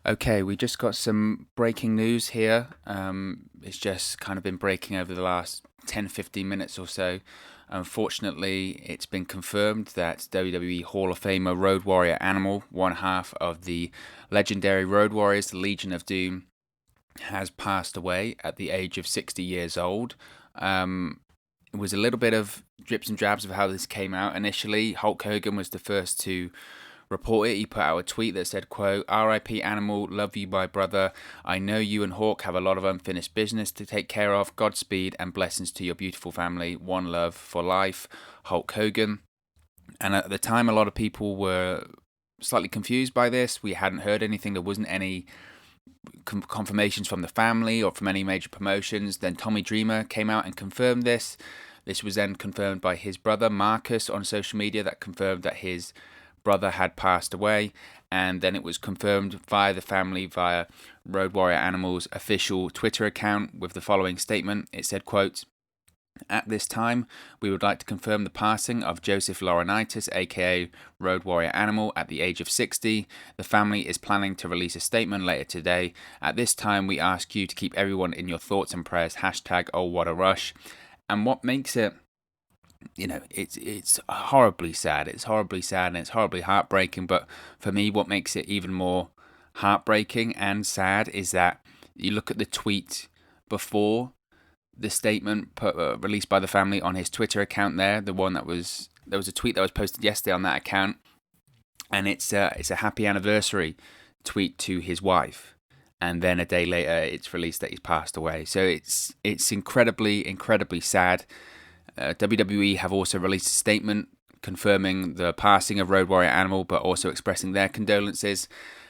Okay, we just got some breaking news here. It's just kind of been breaking over the last 10, 15 minutes or so. Unfortunately, it's been confirmed that WWE Hall of Famer Road Warrior Animal, one half of the legendary Road Warriors, the Legion of Doom, has passed away at the age of 60 years old. It was a little bit of drips and drabs of how this came out initially. Hulk Hogan was the first to report it. He put out a tweet that said, quote, "RIP Animal, love you, my brother. I know you and Hawk have a lot of unfinished business to take care of. Godspeed and blessings to your beautiful family. One love for life, Hulk Hogan." And at the time, a lot of people were slightly confused by this. We hadn't heard anything. There wasn't any confirmations from the family or from any major promotions. Then Tommy Dreamer came out and confirmed this. This was then confirmed by his brother Marcus on social media, that confirmed that his brother had passed away. And then it was confirmed via the family, via Road Warrior Animal's official Twitter account, with the following statement. It said, quote, "At this time, we would like to confirm the passing of Joseph Laurinaitis, aka Road Warrior Animal, at the age of 60. The family is planning to release a statement later today. At this time, we ask you to keep everyone in your thoughts and prayers. Hashtag oh what a rush." And what makes it, it's horribly sad. It's horribly sad and it's horribly heartbreaking. But for me, what makes it even more heartbreaking and sad is that you look at the tweet before the statement released by the family on his Twitter account. There was a tweet that was posted yesterday on that account, and it's a happy anniversary tweet to his wife. And then a day later, it's released that he's passed away. So it's incredibly sad. WWE have also released a statement confirming the passing of Road Warrior Animal, but also expressing their condolences.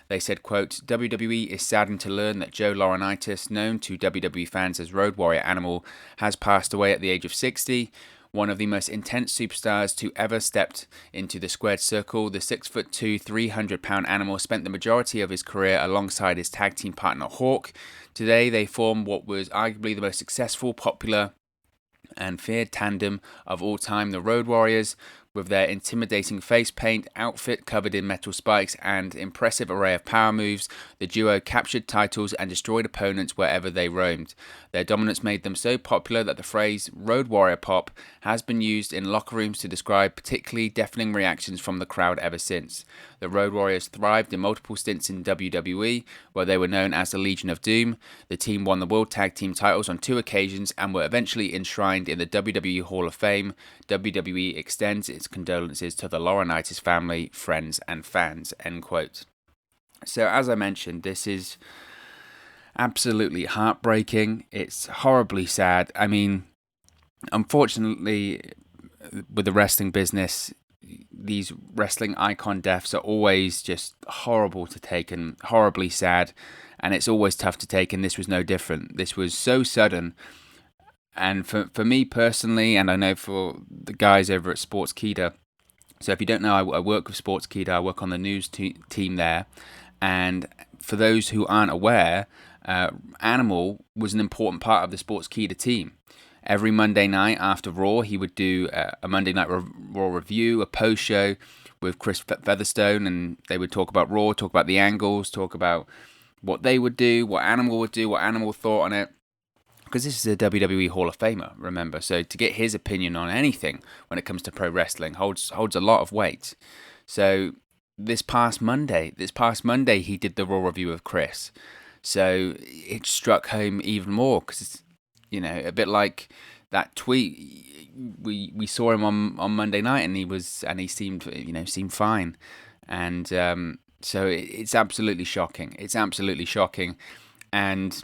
They said, quote, "WWE is saddened to learn that Joe Laurinaitis, known to WWE fans as Road Warrior Animal, has passed away at the age of 60. One of the most intense superstars to ever stepped into the squared circle, the 6'2", 300-pound animal spent the majority of his career alongside his tag team partner Hawk. Today, they form what was arguably the most successful, popular, and feared tandem of all time, the Road Warriors. With their intimidating face paint, outfit covered in metal spikes, and impressive array of power moves, the duo captured titles and destroyed opponents wherever they roamed. Their dominance made them so popular that the phrase Road Warrior Pop has been used in locker rooms to describe particularly deafening reactions from the crowd ever since. The Road Warriors thrived in multiple stints in WWE, where they were known as the Legion of Doom. The team won the World Tag Team titles on 2 occasions and were eventually enshrined in the WWE Hall of Fame. WWE extends its condolences to the Laurinaitis family, friends, and fans." End quote. So, as I mentioned, this is absolutely heartbreaking. It's horribly sad. I mean, unfortunately, with the wrestling business, these wrestling icon deaths are always just horrible to take and horribly sad, and it's always tough to take, and this was no different. This was so sudden. And for me personally, and I know for the guys over at Sportskeeda, so if you don't know, I work with Sportskeeda, I work on the news team there. And for those who aren't aware, Animal was an important part of the Sportskeeda team. Every Monday night after Raw, he would do a Monday Night Raw review, a post show with Chris Featherstone, and they would talk about Raw, talk about the angles, talk about what they would do, what Animal would do, what Animal thought on it. Because this is a WWE Hall of Famer, remember, so to get his opinion on anything when it comes to pro wrestling holds a lot of weight. So this past Monday, he did the Raw review of Chris. So it struck home even more because, a bit like that tweet. We saw him on Monday night, and he seemed fine, and so it's absolutely shocking. It's absolutely shocking, and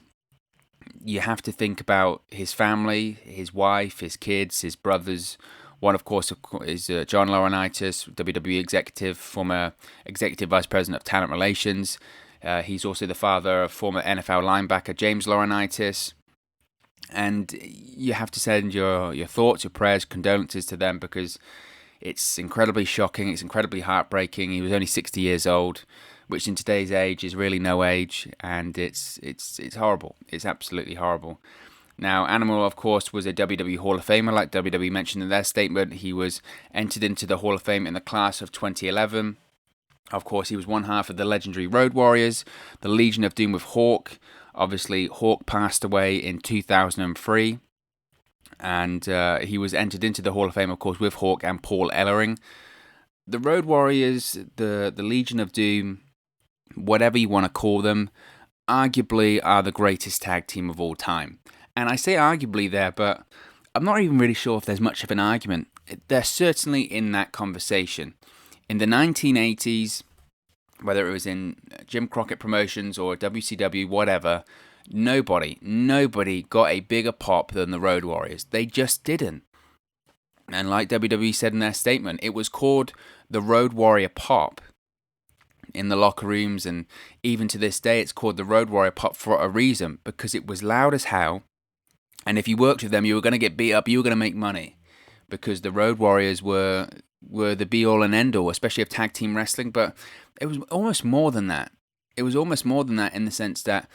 you have to think about his family, his wife, his kids, his brothers. One, of course, is John Laurinaitis, WWE executive, former executive vice president of talent relations. He's also the father of former NFL linebacker James Laurinaitis. And you have to send your thoughts, your prayers, condolences to them, because it's incredibly shocking. It's incredibly heartbreaking. He was only 60 years old, which in today's age is really no age, and it's horrible. It's absolutely horrible. Now, Animal, of course, was a WWE Hall of Famer, like WWE mentioned in their statement. He was entered into the Hall of Fame in the class of 2011. Of course, he was one half of the legendary Road Warriors, the Legion of Doom with Hawk. Obviously, Hawk passed away in 2003, and he was entered into the Hall of Fame, of course, with Hawk and Paul Ellering. The Road Warriors, the Legion of Doom, whatever you want to call them, arguably are the greatest tag team of all time. And I say arguably there, but I'm not even really sure if there's much of an argument. They're certainly in that conversation. In the 1980s, whether it was in Jim Crockett Promotions or WCW, whatever, nobody got a bigger pop than the Road Warriors. They just didn't. And like WWE said in their statement, it was called the Road Warrior Pop in the locker rooms, and even to this day, it's called the Road Warrior Pop for a reason, because it was loud as hell. And if you worked with them, you were going to get beat up, you were going to make money, because the Road Warriors were the be-all and end-all, especially of tag team wrestling. But it was almost more than that. It was almost more than that in the sense that,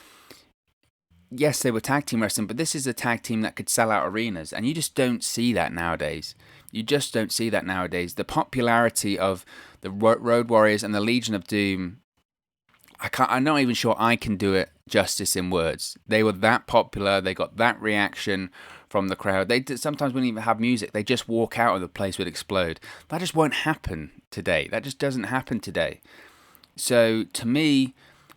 yes, they were tag team wrestling, but this is a tag team that could sell out arenas, and you just don't see that nowadays. You just don't see that nowadays. The popularity of the Road Warriors and the Legion of Doom, I'm not even sure I can do it justice in words. They were that popular. They got that reaction from the crowd. They sometimes wouldn't even have music. They just walk out and the place would explode. That just won't happen today. That just doesn't happen today. So to me,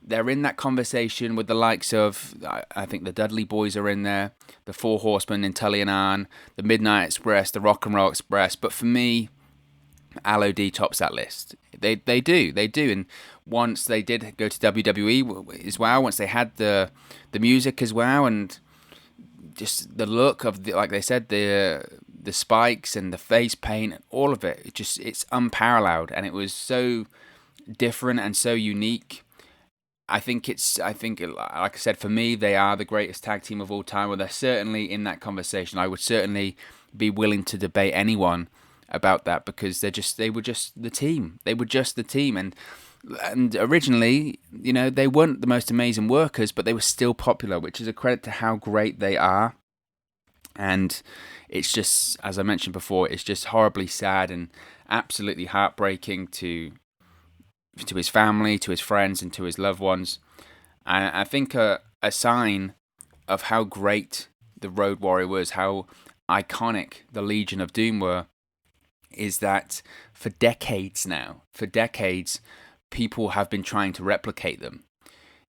they're in that conversation with the likes of, I think the Dudley Boys are in there, the Four Horsemen in Tully and Arn, the Midnight Express, the Rock and Roll Express. But for me, LOD tops that list. They do. And once they did go to WWE as well, once they had the music as well, and just the look of like they said, the spikes and the face paint, all of it, it's unparalleled, and it was so different and so unique. I think, like I said, for me, they are the greatest tag team of all time. Well, they're certainly in that conversation. I would certainly be willing to debate anyone about that, because they were just the team. They were just the team, and originally, they weren't the most amazing workers, but they were still popular, which is a credit to how great they are. And it's just, as I mentioned before, it's just horribly sad and absolutely heartbreaking to his family, to his friends, and to his loved ones. And I think a sign of how great the Road Warrior was, how iconic the Legion of Doom were, is that for decades, people have been trying to replicate them.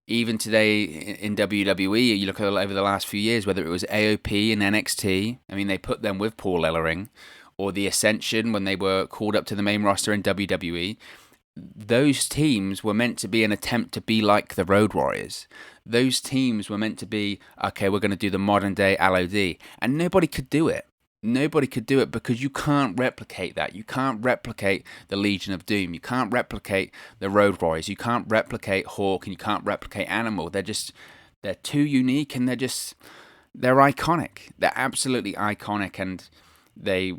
Even today in WWE, you look at over the last few years, whether it was AOP and NXT, I mean, they put them with Paul Ellering, or the Ascension when they were called up to the main roster in WWE. Those teams were meant to be an attempt to be like the Road Warriors. Those teams were meant to be, okay, we're going to do the modern day LOD. And nobody could do it. Nobody could do it, because you can't replicate that. You can't replicate the Legion of Doom. You can't replicate the Road Warriors. You can't replicate Hawk, and you can't replicate Animal. They're too unique, and they're iconic. They're absolutely iconic, and they,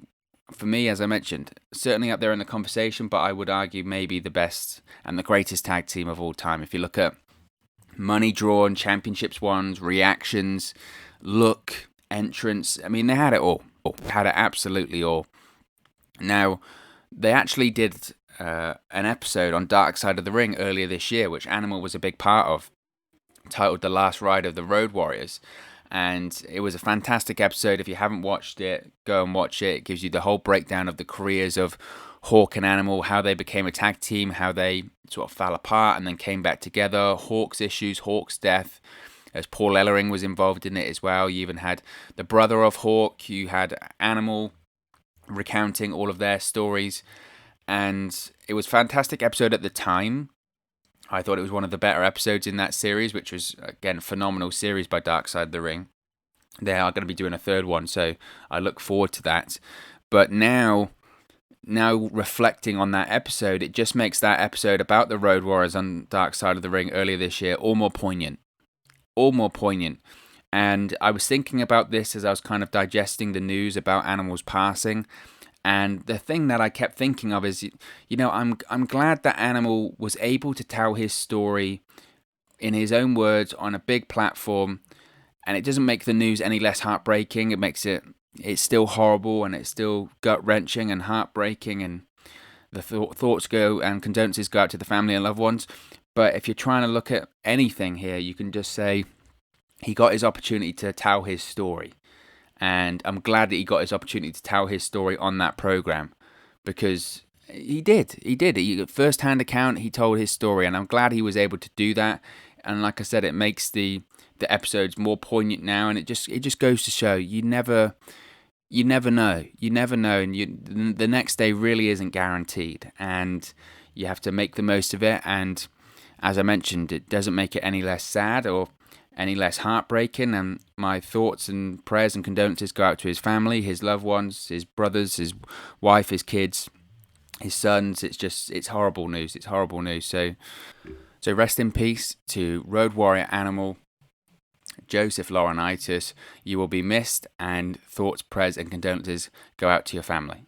for me, as I mentioned, certainly up there in the conversation, but I would argue maybe the best and the greatest tag team of all time. If you look at money drawn, championships won, reactions, look, entrance, I mean, they had it all. Had it absolutely all. Now, they actually did an episode on Dark Side of the Ring earlier this year, which Animal was a big part of, titled The Last Ride of the Road Warriors. And it was a fantastic episode. If you haven't watched it, go and watch it. It gives you the whole breakdown of the careers of Hawk and Animal, how they became a tag team, how they sort of fell apart and then came back together, Hawk's issues, Hawk's death, as Paul Ellering was involved in it as well. You even had the brother of Hawk, you had Animal recounting all of their stories, and it was a fantastic episode at the time. I thought it was one of the better episodes in that series, which was, again, a phenomenal series by Dark Side of the Ring. They are going to be doing a third one, so I look forward to that. But now reflecting on that episode, it just makes that episode about the Road Warriors on Dark Side of the Ring earlier this year all more poignant. And I was thinking about this as I was kind of digesting the news about Animal's passing. And the thing that I kept thinking of is, I'm glad that Animal was able to tell his story in his own words on a big platform. And it doesn't make the news any less heartbreaking. It's still horrible, and it's still gut-wrenching and heartbreaking. And the thoughts go and condolences go out to the family and loved ones. But if you're trying to look at anything here, you can just say he got his opportunity to tell his story. And I'm glad that he got his opportunity to tell his story on that program, because he did. First-hand account, he told his story, and I'm glad he was able to do that. And like I said, it makes the episodes more poignant now, and it just goes to show you never know, and the next day really isn't guaranteed, and you have to make the most of it. And as I mentioned, it doesn't make it any less sad or any less heartbreaking. And my thoughts and prayers and condolences go out to his family, his loved ones, his brothers, his wife, his kids, his sons. It's horrible news. It's horrible news. So rest in peace to Road Warrior Animal, Joseph Laurinaitis. You will be missed, and thoughts, prayers, and condolences go out to your family.